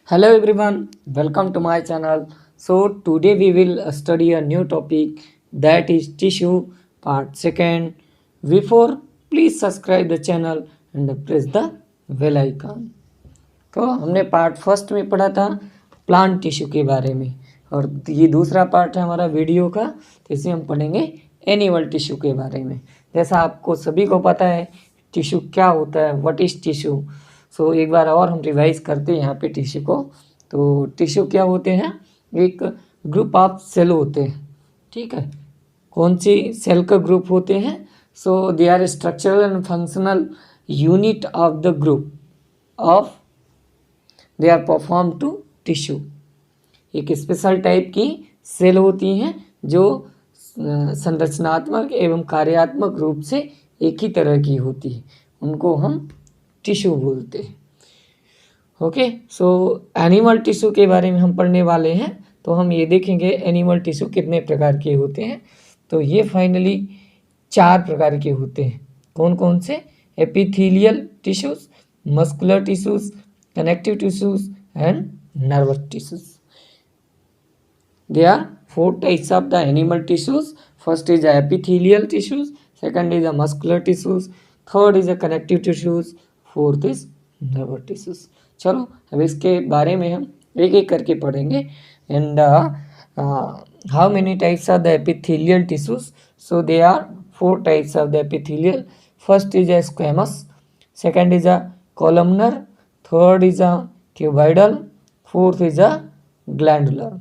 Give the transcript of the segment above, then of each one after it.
Hello everyone, welcome to my channel. So today we will study a new topic, that is tissue part second. Before, please subscribe the channel and press the bell icon. तो हमने part first में पढ़ा था plant tissue के बारे में, और ये दूसरा पार्ट है हमारा वीडियो का, तो इसे हम पढ़ेंगे एनिमल टिश्यू के बारे में। जैसा आपको सभी को पता है टिश्यू क्या होता है, व्हाट इज टिश्यू। सो एक बार और हम रिवाइज करते हैं यहाँ पे टिश्यू को। तो टिश्यू क्या होते हैं, एक ग्रुप ऑफ सेल होते हैं, ठीक है। कौन सी सेल का ग्रुप होते हैं? So they are structural and functional unit of the group of they are perform to tissue. एक स्पेशल टाइप की सेल होती हैं जो संरचनात्मक एवं कार्यात्मक रूप से एक ही तरह की होती है, उनको हम टिश्यू बोलते हैं। ओके, सो एनिमल टिश्यू के बारे में हम पढ़ने वाले हैं। तो हम ये देखेंगे एनिमल टिश्यू कितने प्रकार के होते हैं। तो ये फाइनली 4 प्रकार के होते हैं। कौन कौन से? Epithelial tissues, muscular tissues, connective tissues and nervous tissues. There are 4 types of the animal tissues. First is the epithelial tissues, second is the muscular tissues, third is the connective tissues, fourth is nervous tissues. चलो अब इसके बारे में हम एक एक करके पढ़ेंगे। And how many types are the epithelial tissues? So there are 4 types of the epithelial. First is a squamous, second is a columnar, third is a cuboidal, fourth is a glandular.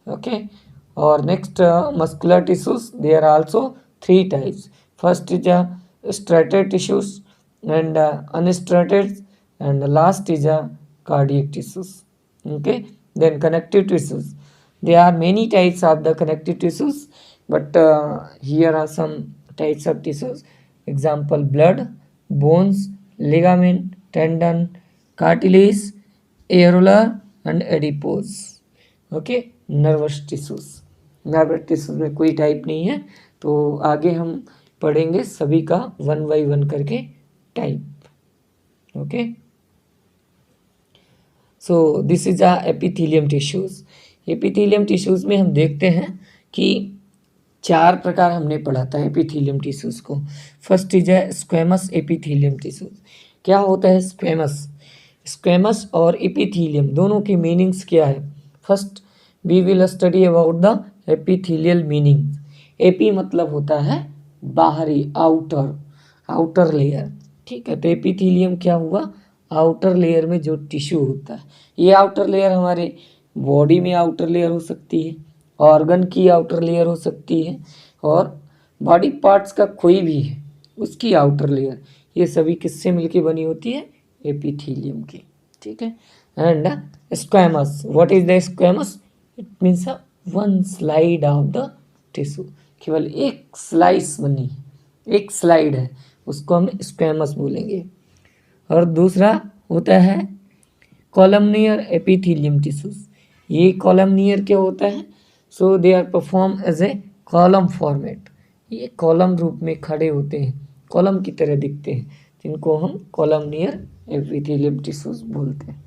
Okay, or next muscular tissues, there are also 3 types. First is a striated tissues and unstriated, and the last is a cardiac tissues. Okay, then connective tissues, there are many types of the connective tissues, but here are some types of tissues. Example: blood, bones, ligament, tendon, cartilage, areola and adipose. Okay, nervous tissues, nervous tissues में कोई type नहीं है। तो आगे हम पढ़ेंगे सभी का 1 by 1 करके type. Okay, so this is a epithelium tissues. Epithelium tissues में हम देखते हैं कि 4 प्रकार हमने पढ़ा था एपिथेलियम टिश्यूज को। First is a squamous epithelium tissues. क्या होता है स्क्वेमस? स्क्वेमस और एपिथेलियम दोनों की मीनिंग्स क्या है? First we will study about the epithelial meaning. Epi मतलब होता है बाहरी, आउटर लेयर, ठीक है। तो एपिथेलियम क्या हुआ? आउटर लेयर में जो टिश्यू होता है। ये आउटर लेयर हमारे बॉडी में आउटर लेयर हो सकती है, ऑर्गन की आउटर लेयर हो सकती है, और बॉडी पार्ट्स का कोई भी है उसकी आउटर लेयर, ये सभी किससे मिलके बनी होती है? एपिथेलियम की, ठीक है। And squamous, what is the squamous? It means one slide of the tissue, केवल एक स्लाइस बनी, एक स्लाइड है, उसको हम स्क्वेमस बोलेंगे। और दूसरा होता है कॉलमनियर एपिथेलियम टिश्यूज। ये कॉलमनियर क्या होता है? So they are perform as a column format, ये कॉलम रूप में खड़े होते हैं, कॉलम की तरह दिखते हैं, जिनको हम कॉलमनियर एपिथेलियम टिश्यूज बोलते हैं।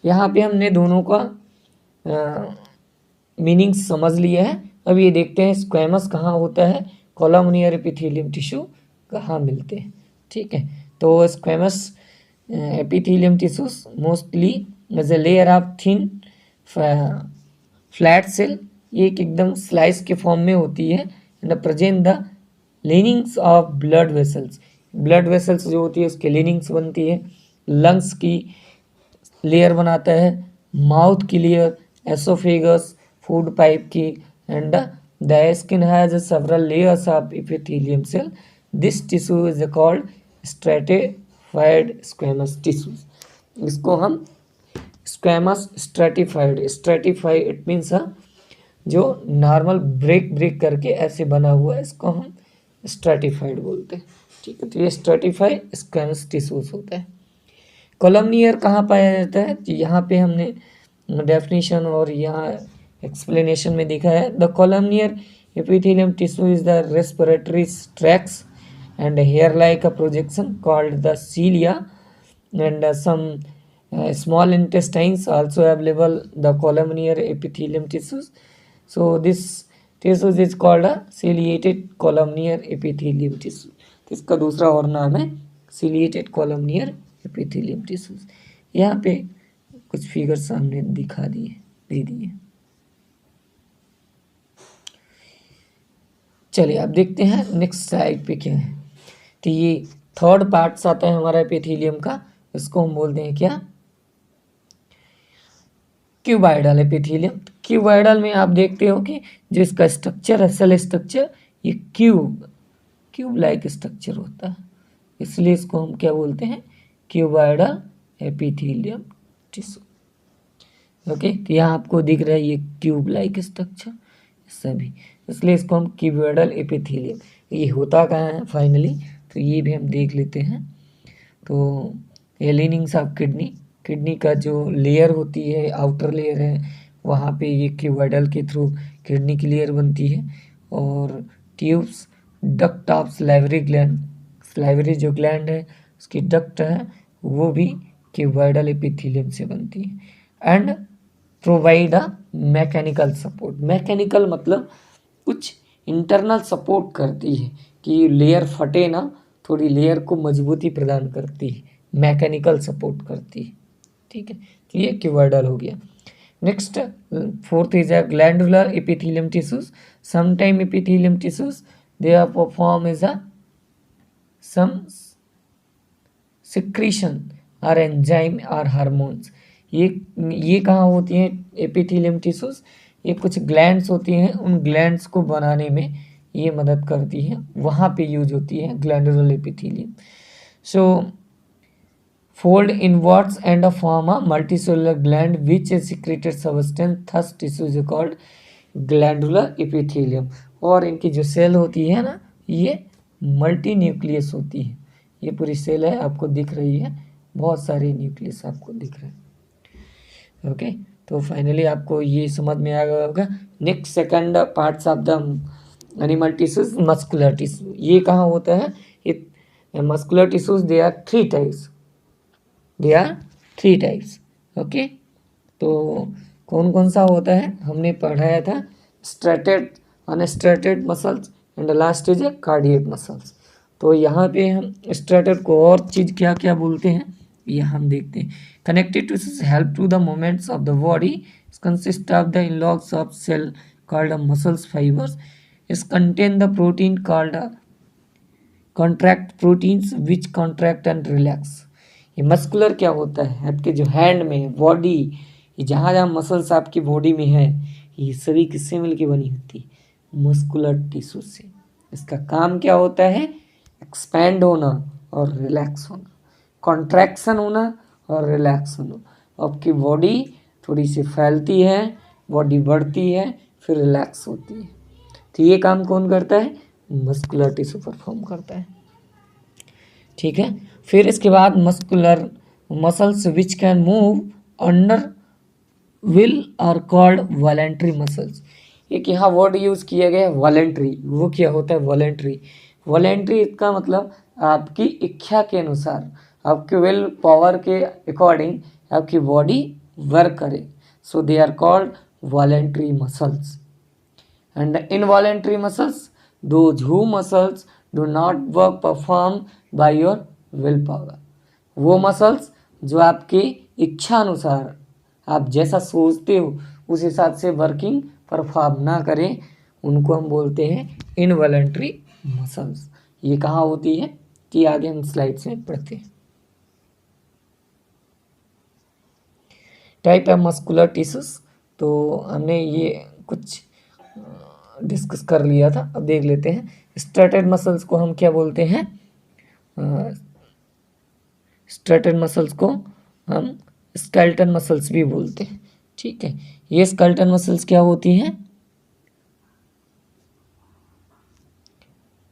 यहाँ पे हमने दोनों का मीनिंग समझ लिया है। अब ये देखते हैं स्क्वेमस कहाँ होता है, कॉलमनियर एपिथेलियम टिश्यू कहाँ मिलते हैं, ठीक है। तो squamous epithelium tissues mostly as a layer of thin flat cell, ये एकदम स्लाइस के फॉर्म में होती है। And present the linings of blood vessels, blood vessels जो होती है उसके लिनिंग्स बनती है। लंग्स की लेयर बनाता है, माउथ की लेयर, एसोफेगस, फूड पाइप की, and the skin has several layers of epithelium cell. This tissue is called stratified squamous tissues. इसको हम squamous stratified, stratified it means जो नॉर्मल ब्रेक करके ऐसे बना हुआ है, इसको हम स्ट्रेटिफाइड बोलते हैं, ठीक है। तो ये स्ट्रेटिफाइड स्क्वेमस टिश्यूज होता है। कॉलमनियर कहाँ पाया जाता है? यहाँ पे हमने डेफिनेशन और यहाँ एक्सप्लेनेशन में देखा है। The columnar epithelium tissue is the respiratory tracts and hair like a projection called the cilia, and some small intestines also available the columnar epithelium tissues. So this tissues is called a ciliated columnar epithelium tissue. तो इसका दूसरा और नाम है ciliated columnar epithelium tissues. यहाँ पे कुछ figure सामने दिखा दिए दे दिए. चलिए अब देखते हैं नेक्स्ट स्लाइड पे क्या है. तो ये थर्ड पार्ट्स आता है हमारा एपिथेलियम का. इसको हम बोलते हैं क्या, क्यूबाइडल एपिथेलियम. क्यूबाइडल में आप देखते हो कि जो इसका स्ट्रक्चर है, सेल स्ट्रक्चर, ये क्यूब लाइक स्ट्रक्चर होता है, इसलिए इसको हम क्या बोलते हैं, क्यूबाइडल एपिथेलियम टिश्यू. ओके, तो यहाँ आपको दिख रहा है ये क्यूब लाइक स्ट्रक्चर सभी, इसलिए इसको हम क्यूबाइडल एपिथेलियम. ये होता कहाँ है फाइनली, तो ये भी हम देख लेते हैं. तो ये लिनिंग्स ऑफ किडनी का जो लेयर होती है, आउटर लेयर है, वहाँ पे ये क्यूबाइडल के थ्रू किडनी की लेयर बनती है. और tubes, duct of salivary gland, salivary जो ग्लैंड है उसकी डक्ट है वो भी क्यूबाइडल एपिथेलियम से बनती है. And provide a mechanical support. Mechanical मतलब कुछ इंटरनल सपोर्ट करती है कि लेयर फटे ना, थोड़ी लेयर को मजबूती प्रदान करती है, मैकेनिकल सपोर्ट करती है. ठीक है, तो ये क्यूबाइडल हो गया. Next fourth is a glandular epithelium tissues. Sometime epithelium tissues they are perform as a some secretion और एंजाइम और हार्मोन्स. ये कहाँ होती हैं एपिथेलियम टिश्यूज, ये कुछ ग्लैंड्स होती हैं, उन ग्लैंड्स को बनाने में ये मदद करती है, वहाँ पे यूज होती है glandular epithelium. So fold inwards and form a multicellular gland which is secreted substance, thus tissue is called glandular epithelium. और इनकी जो सेल होती है ना, ये मल्टी न्यूक्लियस होती है. ये पूरी सेल है, आपको दिख रही है, बहुत सारे न्यूक्लियस आपको दिख रहे हैं. ओके, तो फाइनली आपको ये समझ में आ गया होगा. Next second parts of the animal tissues, muscular tissue. ये कहाँ होता है, ये muscular tissues they are three types. Okay, तो कौन कौन सा होता है हमने पढ़ाया था, striated, unstriated muscles and last is cardiac muscles. तो यहाँ पे हम स्ट्रेटेड को और चीज़ क्या क्या बोलते हैं ये हम देखते हैं. Connected tissues help to the movements of the body, consist of the in logs of cell called muscles fibres. Is contain the protein called contract proteins which contract and relax. ये मस्कुलर क्या होता है, आपके जो हैंड में, body, ये जहाँ जहाँ मसल्स आपकी बॉडी में है, ये सभी किससे मिलके बनी होती है, मस्कुलर टिश्यू से. इसका काम क्या होता है, एक्सपैंड होना और रिलैक्स होना, कॉन्ट्रैक्शन होना और रिलैक्स होना. आपकी बॉडी थोड़ी सी फैलती है, बॉडी बढ़ती है, फिर रिलैक्स होती है. तो ये काम कौन करता है, मस्कुलर टिश्यू परफॉर्म करता है. ठीक है, फिर इसके बाद muscular muscles which can move under will are called voluntary muscles. एक यहाँ वर्ड यूज़ किया गया है वॉलेंट्री. वो क्या होता है वॉलेंट्री, वॉलेंट्री इसका मतलब आपकी इच्छा के अनुसार, आपके विल पावर के अकॉर्डिंग आपकी बॉडी वर्क करे. So they are called voluntary muscles. And involuntary muscles, those who muscles do not work perform by your will power. वो मसल्स जो आपकी इच्छा अनुसार आप जैसा सोचते हो उस हिसाब से वर्किंग परफॉर्म ना करें, उनको हम बोलते हैं इनवॉलेंट्री मसल्स. ये कहाँ होती है कि आगे हम स्लाइड्स में पढ़ते हैं. टाइप ऑफ मस्कुलर टिश्यूज, तो हमने ये कुछ डिस्कस कर लिया था, अब देख लेते हैं. स्ट्रेटेड मसल्स को हम क्या बोलते हैं, स्ट्रेटेड मसल्स को हम स्केलेटन मसल्स भी बोलते हैं. ठीक है, ये स्केलेटन मसल्स क्या होती हैं,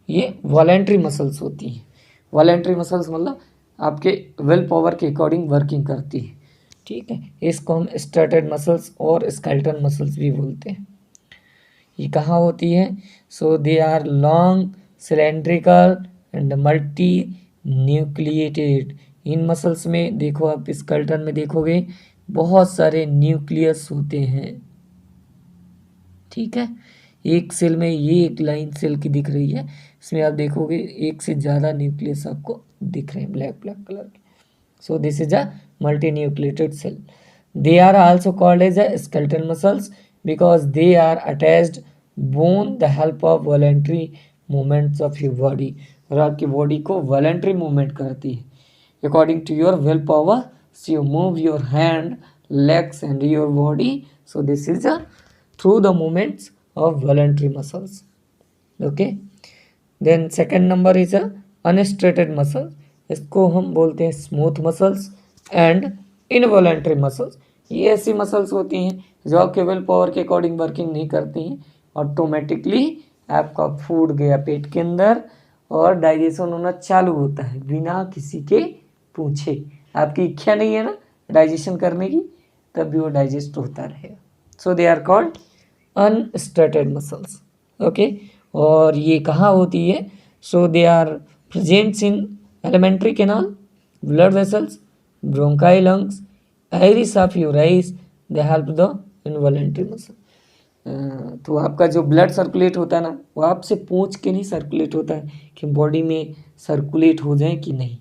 ये वॉलेंट्री मसल्स होती हैं. वॉलेंट्री मसल्स मतलब आपके विल पावर के अकॉर्डिंग वर्किंग करती है. ठीक है, इसको हम स्ट्रेटेड मसल्स और स्केलेटन मसल्स भी बोलते हैं. ये कहाँ होती है, so they are long cylindrical and multi nucleated इन मसल्स में देखो, आप स्केलेटन में देखोगे बहुत सारे न्यूक्लियस होते हैं, ठीक है। एक सेल में ये एक लाइन सेल की दिख रही है, इसमें आप देखोगे एक से ज़्यादा न्यूक्लियस आपको दिख रहे हैं ब्लैक ब्लैक कलर के। So this is a multi nucleated cell. They are also called as a skeletal muscles because they are attached bone the help of voluntary movements of your body, और आपकी body को voluntary movement करती है according to your willpower, so you move your hand, legs and your body. So this is a through the movements of voluntary muscles. Okay, then second number is a unstraighted muscle, इसको हम बोलते हैं smooth muscles and involuntary muscles. ये ऐसी muscles होती हैं जो आपके विल पावर के अकॉर्डिंग वर्किंग नहीं करती हैं, ऑटोमेटिकली आपका फूड गया पेट के अंदर और डाइजेशन होना चालू होता है बिना किसी के पूछे। आपकी इच्छा नहीं है ना डाइजेशन करने की, तब भी वो डाइजेस्ट होता रहेगा। So they are called unstriated muscles. Okay, और ये कहाँ होती है? So they are presents in alimentary canal, blood vessels, bronchi lungs, iris of your eyes, they help the involuntary muscle. तो आपका जो ब्लड सर्कुलेट होता है ना, वो आपसे पूछ के नहीं सर्कुलेट होता है कि बॉडी में सर्कुलेट हो जाए कि नहीं,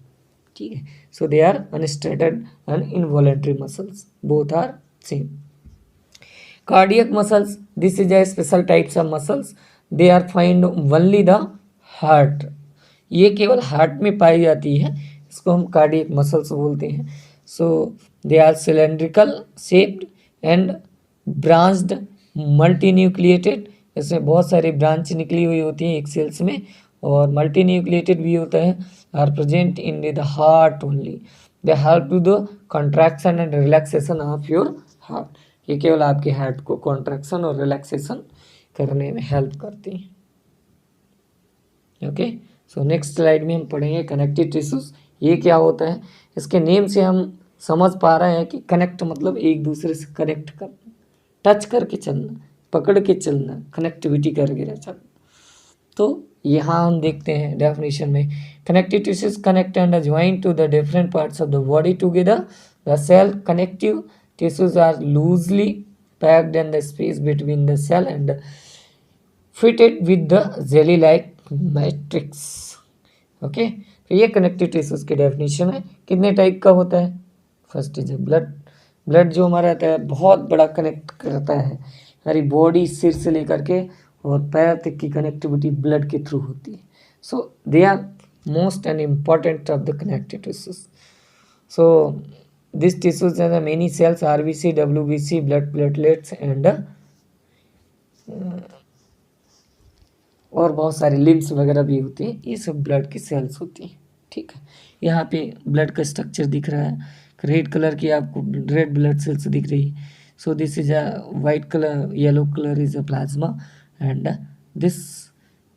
ठीक है। So they are unstriated and involuntary muscles, both are same. Cardiac muscles, this is a special types of muscles, they are find only the heart, ये केवल हार्ट में पाई जाती है, इसको हम कार्डियक मसल्स बोलते हैं। So they are cylindrical shaped and branched multi nucleated, इसमें बहुत सारी ब्रांच निकली हुई होती हैं एक सेल्स में, और मल्टी न्यूक्लिएटेड भी होता है। Are present in the heart only, they help to the contraction and relaxation of your heart, ये केवल आपके हार्ट को कॉन्ट्रैक्शन और रिलैक्सेशन करने में हेल्प करती हैं। ओके, सो नेक्स्ट स्लाइड में हम पढ़ेंगे कनेक्टिव टिश्यूज, ये क्या होता है। इसके नेम से हम समझ पा रहे हैं कि कनेक्ट मतलब एक दूसरे से कनेक्ट करना, टच करके चलना, पकड़ के चलना, कनेक्टिविटी करके चलना। तो यहाँ हम देखते हैं डेफिनेशन में, connective tissues connect and join to the different parts of the body together, the cell connective tissues are loosely packed in the space between the cell and fitted with the jelly like matrix. Okay, तो ये connective tissues की definition है। कितने type का होता है? First is blood, blood जो हमारा रहता है बहुत बड़ा कनेक्ट करता है हमारी बॉडी, सिर से लेकर के और पैर तक की कनेक्टिविटी ब्लड के थ्रू होती है। So they are most and important of the connective tissues. So this tissues are many cells, RBC, WBC, blood platelets and और बहुत सारे लिम्स वगैरह भी होते हैं, ये सब ब्लड की सेल्स होती हैं, ठीक है। यहाँ पे ब्लड का स्ट्रक्चर दिख रहा है, रेड कलर की आपको रेड ब्लड सेल्स दिख रही है। So this is a white colour, yellow colour is a plasma and this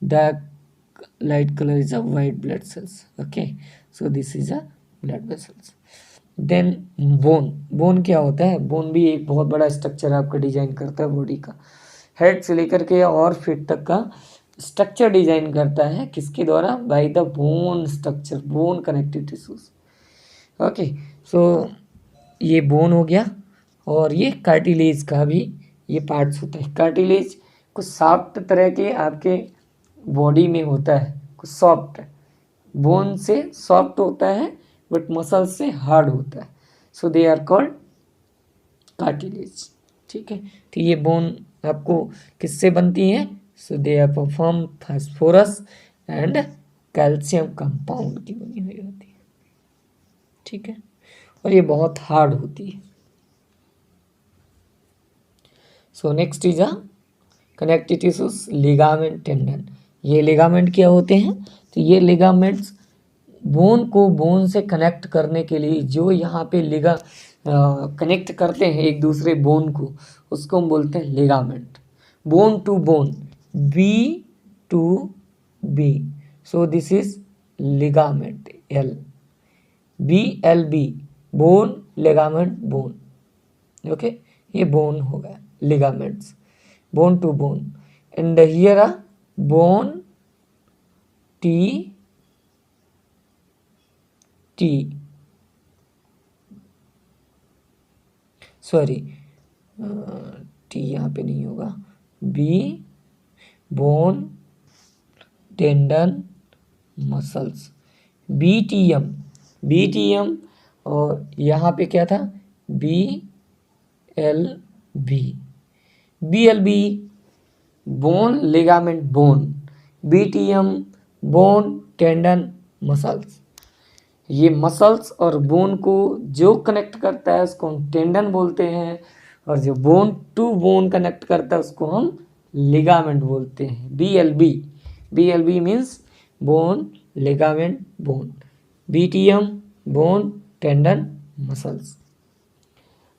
dark light colour is a white blood cells. Okay, so this is a blood vessels. Then bone, bone क्या होता है? Bone भी एक बहुत बड़ा structure आपका design करता है बॉडी का, हेड से लेकर के और फीट तक का स्ट्रक्चर डिजाइन करता है, किसके द्वारा? By the bone structure, bone connective tissues. Okay, so ये बोन हो गया, और ये कार्टिलेज का भी ये पार्ट्स होता है। कार्टिलेज कुछ सॉफ्ट तरह के आपके बॉडी में होता है, कुछ सॉफ्ट, बोन से सॉफ्ट होता है बट मसल से हार्ड होता है। So they are called cartilage, ठीक है। तो ये बोन आपको किससे बनती है? So they are from phosphorus and calcium compound की बनी हुई होती है, ठीक है, और ये बहुत हार्ड होती है। So next is a connective tissues, ligament, tendon. ये लिगामेंट क्या होते हैं? तो ये लिगामेंट्स बोन को बोन से कनेक्ट करने के लिए जो यहाँ पे कनेक्ट करते हैं एक दूसरे बोन को, उसको हम बोलते हैं ligament. Bone to bone, B to B, so this is ligament, L B L B, bone ligament bone. Okay, ये बोन हो गया, ligaments, bone to bone. And here a bone T T, sorry T यहाँ पे नहीं होगा, B bone tendon muscles, BTM और यहाँ पे क्या था BLB bone ligament bone, BTM bone tendon muscles. ये मसल्स और बोन को जो कनेक्ट करता है उसको हम टेंडन बोलते हैं, और जो बोन टू बोन कनेक्ट करता है उसको हम लिगामेंट बोलते हैं। BLB means bone ligament bone, BTM bone tendon muscles.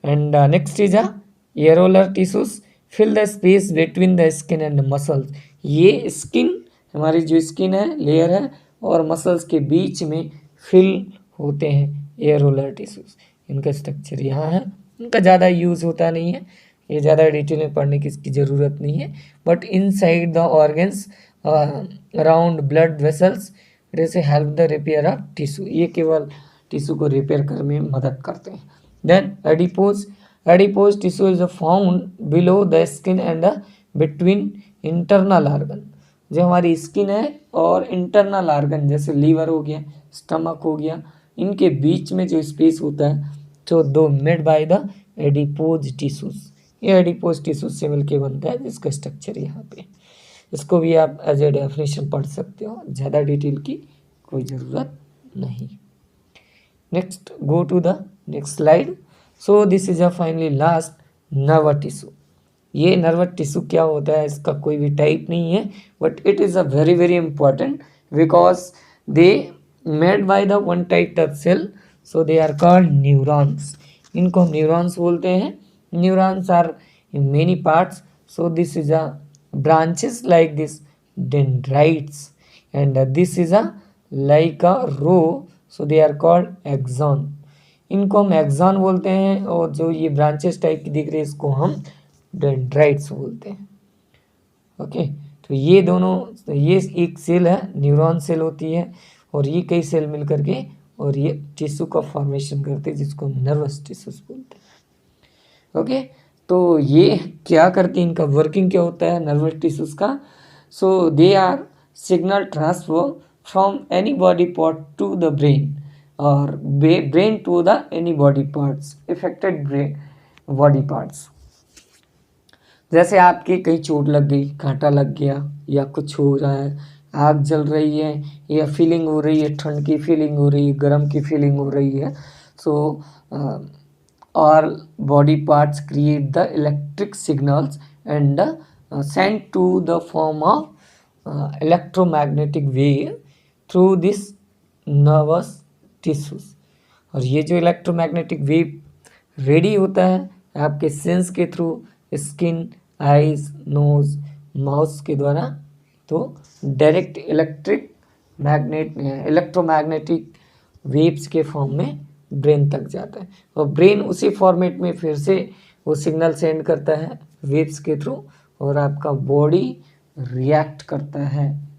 And next is areolar tissues fill the space between the skin and muscles. ये स्किन हमारी जो स्किन है लेयर है और मसल्स के बीच में फिल होते हैं एरोलर टिश्यूज। इनका स्ट्रक्चर यहाँ है, इनका ज़्यादा यूज़ होता नहीं है, ये ज़्यादा डिटेल में पढ़ने की इसकी ज़रूरत नहीं है। But inside the organs around blood vessels जैसे help the repair of tissue, ये केवल टिश्यू को रिपेयर करने में मदद करते हैं। Then adipose tissue is found below the skin and between internal organ. जो हमारी स्किन है और इंटरनल ऑर्गन जैसे लीवर हो गया, स्टमक हो गया, इनके बीच में जो स्पेस होता है तो दो made by the adipose tissues. ये एडिपोज टिश्यूज से मिलके बनता है, जिसका स्ट्रक्चर यहाँ पे, इसको भी आप एज ए डेफिनेशन पढ़ सकते हो, ज़्यादा डिटेल की कोई ज़रूरत नहीं। Next go to the next slide. So this is finally last nerve tissue. ये नर्व टिश्यू क्या होता है, इसका कोई भी टाइप नहीं है, but it is a very very important because they made by the one type of cell, so they are called neurons. इनको हम न्यूरॉन्स बोलते हैं। Neurons are in many parts, so this is a branches like this dendrites, and this is a like a row, so they are called axon। इनको हम axon बोलते हैं, और जो ये ब्रांचेस टाइप की दिख रही है इसको हम डेंड्राइट्स बोलते हैं। ओके, तो ये दोनों, ये एक सेल है, न्यूरॉन सेल होती है, और ये कई सेल मिल करके और ये टिश्यू का फॉर्मेशन करते हैं, जिसको हम नर्वस टिश्यूज बोलते हैं। ओके, तो ये क्या करते हैं, इनका वर्किंग क्या होता है नर्वस टिश्यूज का। So they are signal transfer from any body part to the brain, और brain to the any body parts, affected brain body parts. जैसे आपके कहीं चोट लग गई, कांटा लग गया, या कुछ हो रहा है, आग जल रही है, या फीलिंग हो रही है, ठंड की फीलिंग हो रही है, गर्म की फीलिंग हो रही है, सो all body parts create the electric signals and sent to the form of electromagnetic wave through this nervous tissues। और ये जो इलेक्ट्रोमैग्नेटिक वेव रेडी होता है आपके सेंस के through, skin, eyes, nose, mouth के द्वारा, तो डायरेक्ट इलेक्ट्रोमैग्नेटिक वेव्स के फॉर्म में ब्रेन तक जाता है, और ब्रेन उसी फॉर्मेट में फिर से वो सिग्नल सेंड करता है वेव्स के थ्रू, और आपका बॉडी रिएक्ट करता है।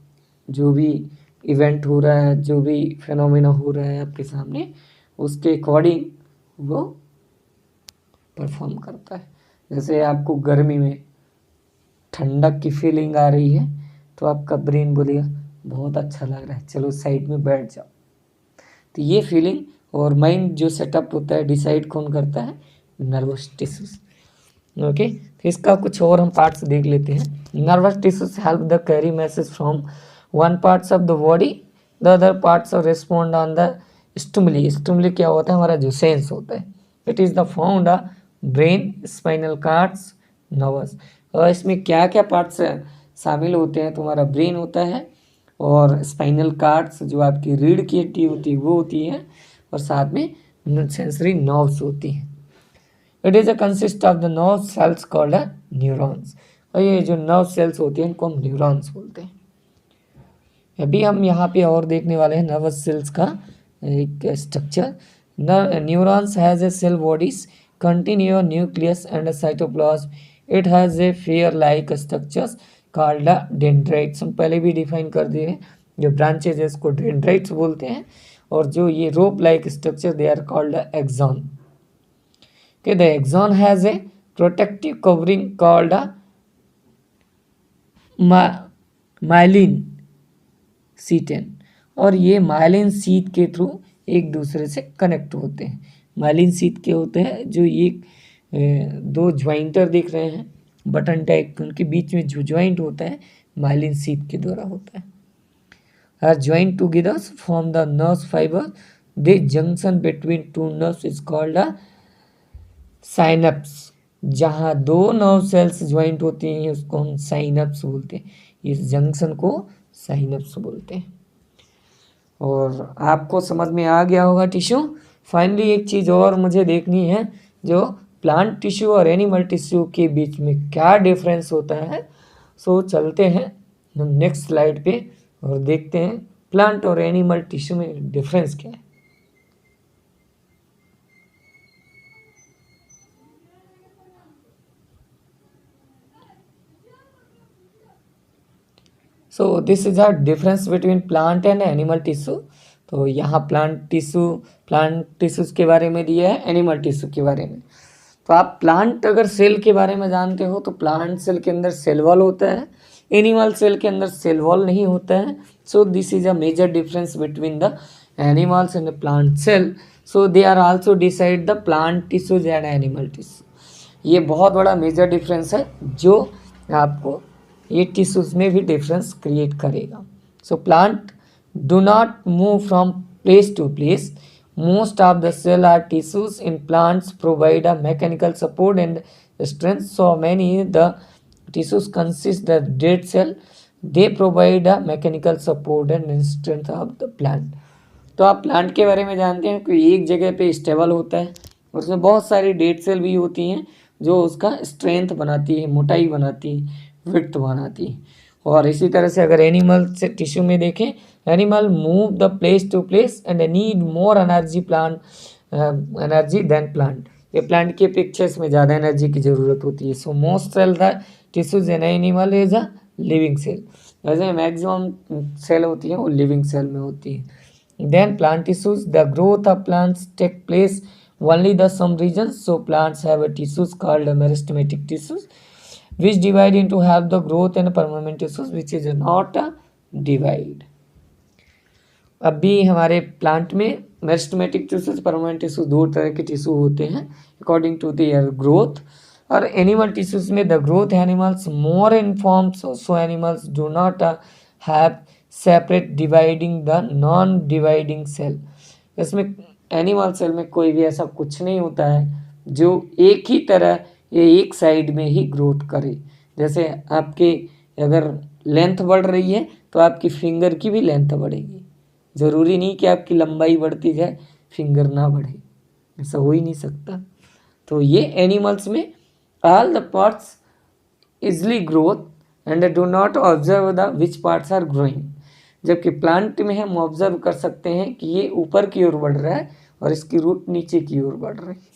जो भी इवेंट हो रहा है, जो भी फिनोमेना हो रहा है आपके सामने, उसके अकॉर्डिंग वो परफॉर्म करता है। जैसे आपको गर्मी में ठंडक की फीलिंग आ रही है, तो आपका ब्रेन बोलेगा बहुत अच्छा लग रहा है, चलो साइड में बैठ जाओ। तो ये फीलिंग और माइंड जो सेटअप होता है डिसाइड कौन करता है, नर्वस टिश्यूज। ओके, तो इसका कुछ और हम पार्ट्स देख लेते हैं। Nervous tissues help the carry message from one parts of the body, the other parts of respond on the stimuli. Stimuli क्या होता है, हमारा जो सेंस होता है। It is the found brain, spinal cards, nervous. और इसमें क्या क्या पार्ट्स शामिल होते हैं, तो हमारा ब्रेन होता है, और स्पाइनल कार्ड्स जो आपकी रीढ़ की हड्डी होती है वो होती है, और साथ में सेंसरी नर्व्स होती हैं। It is a consist of the nerve cells called neurons. और ये जो नर्व सेल्स होती हैं इनको हम न्यूरॉन्स बोलते हैं। अभी हम यहाँ पे और देखने वाले हैं नर्वस सेल्स का एक structure. Neurons has a cell bodies continue nucleus and cytoplasm. It has a fair like structures called dendrites. हम पहले भी डिफाइन कर दिए हैं, जो ब्रांचेज है इसको डेंड्राइट्स बोलते हैं, और जो ये rope like structure they are called axon. कि the axon has a protective covering called a myelin sheath, और ये माइलिन शीट के थ्रू एक दूसरे से कनेक्ट होते हैं। माइलिन शीट के होते हैं जो ये दो ज्वाइंटर दिख रहे हैं बटन टाइप, उनके बीच में जो ज्वाइंट होता है माइलिन शीट के द्वारा होता है। Are joint together form the nerve fibre, the junction between two nerves is called a synapse. जहाँ दो नर्व सेल्स ज्वाइंट होती हैं उसको हम साइनप्स बोलते हैं, इस जंक्शन को साइनप्स बोलते हैं। और आपको समझ में आ गया होगा टिश्यू। फाइनली एक चीज़ और मुझे देखनी है, जो प्लांट टिश्यू और एनिमल टिश्यू के बीच में क्या डिफरेंस होता है। सो चलते हैं हम नेक्स्ट स्लाइड पे और देखते हैं प्लांट और एनिमल टिश्यू में डिफरेंस क्या है। So this is a difference between plant and animal tissue. तो यहाँ प्लांट टिश्यूज के बारे में दिया है, एनिमल टिश्यू के बारे में। तो आप प्लांट अगर सेल के बारे में जानते हो तो प्लांट सेल के अंदर सेल वॉल होता है, एनिमल सेल के अंदर सेल वॉल नहीं होता है। So this is a major difference between the animals and the plant cell. So they are also decide the plant tissues and animal tissue. ये बहुत बड़ा मेजर डिफरेंस है जो आपको ये टिश्यूज में भी डिफरेंस क्रिएट करेगा। So plant do not move from place to place. Most of the cell are tissues in plants provide a mechanical support and strength. So many the tissues consist the dead cell. They provide a mechanical support and strength of the plant. तो आप plant के बारे में जानते हैं कि एक जगह पे स्टेबल होता है, उसमें बहुत सारी डेड सेल भी होती हैं जो उसका स्ट्रेंथ बनाती है, मोटाई बनाती है, विड्थ बनाती है। और इसी तरह से अगर एनिमल से टिश्यू में देखें, animal move the place to place and need more energy than plant. ये प्लांट की अपेक्षा इसमें ज़्यादा एनर्जी की ज़रूरत होती है। So most cell the tissues in animal is a living cell. वैसे मैक्सिमम सेल होती है वो लिविंग सेल में होती है। Then plant tissues, the growth of plants take place only the some regions. So plants have a tissues called meristematic tissues which divide into help the growth and permanent tissues which is not a divide. अब भी हमारे plant में meristematic tissues permanent tissue दो तरह के tissue होते हैं according to their growth. और एनिमल टिश्यूज में the growth animals more informs, so animals do not have separate dividing the non dividing cell. इसमें एनिमल सेल में कोई भी ऐसा कुछ नहीं होता है जो एक ही तरह ये एक साइड में ही ग्रोथ करे। जैसे आपके अगर लेंथ बढ़ रही है तो आपकी फिंगर की भी लेंथ बढ़ेगी, ज़रूरी नहीं कि आपकी लंबाई बढ़ती जाए फिंगर ना बढ़े, ऐसा हो ही नहीं सकता। तो ये एनिमल्स में all the parts easily growth and do not observe the which parts are growing. जबकि प्लांट में हम ऑब्जर्व कर सकते हैं कि ये ऊपर की ओर बढ़ रहा है और इसकी रूट नीचे की ओर बढ़ रही है।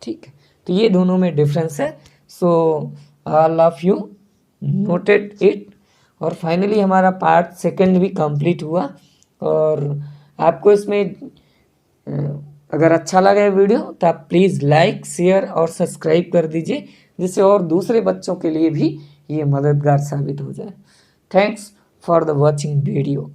ठीक है, तो ये दोनों में डिफरेंस है। So all of you noted it. और फाइनली हमारा पार्ट सेकंड भी कंप्लीट हुआ। और आपको इसमें अगर अच्छा लगा है वीडियो तो आप प्लीज़ लाइक, शेयर और सब्सक्राइब कर दीजिए, जिससे और दूसरे बच्चों के लिए भी ये मददगार साबित हो जाए। Thanks for the watching video.